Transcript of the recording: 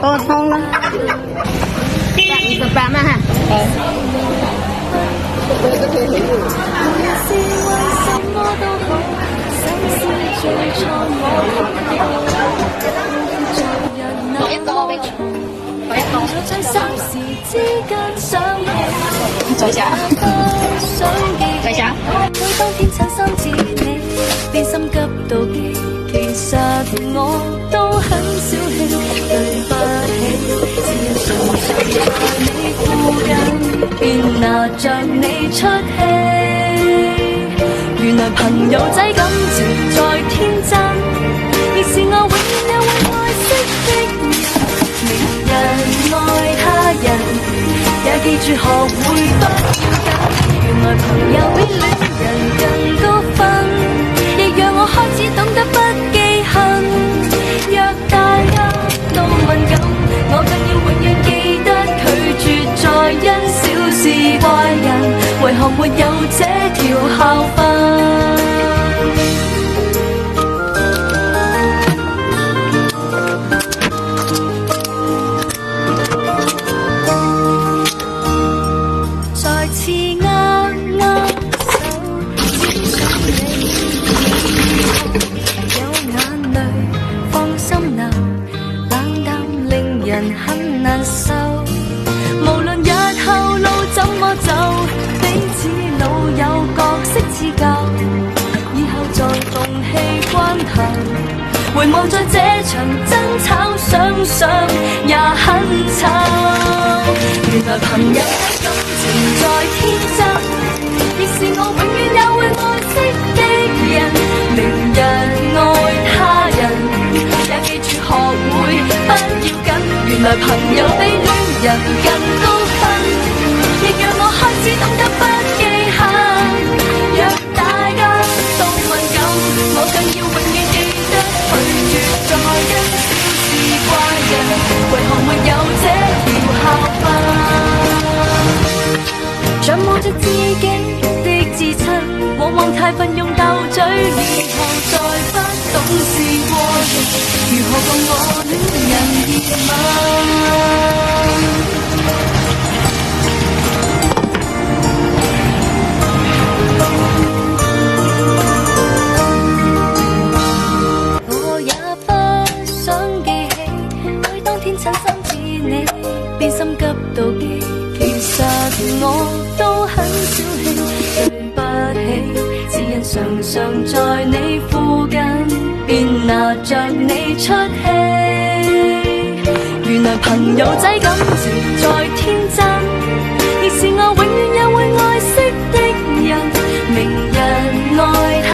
có thông đó. Bạn mà hả? Có一個俾我，一個。再下。再下。當天親身似你，變心急到極，其實我都很小氣，對不起，只因常常在你附近，便拿着你出氣。原來朋友仔感情再天真，亦是我永遠也會愛惜的人。明人愛他人，也記住學會不要緊。原來朋友比戀人更高分，亦讓我開始懂得不記恨。若大家都敏感，我更要永遠記得拒絕再因小事怪人，為何沒有這條校訓？再次握握手，只想你有眼淚放心流，冷淡令人很難受。無論日後路怎麼走，彼此老友角色似舊，以後在動氣關頭，回望在這場爭吵，想想也很醜。原來朋友的感情再天真，亦是我永遠也會愛惜的人。明人愛他人，也記住學會不要緊。原來朋友比戀人更高分，亦讓我開始懂得不記恨。若大家都敏感，我更要永遠記得拒絕再因小事怪人，為何沒有這條校訓？像望着自己的至親，往往太奮勇鬥嘴，以後再不懂事過人，如何共我戀人熱吻？我也不想記起，每當天親身似你，變心急到極，其實我都很小氣，對不起，只因常常在你附近，便拿着你出氣。原來朋友仔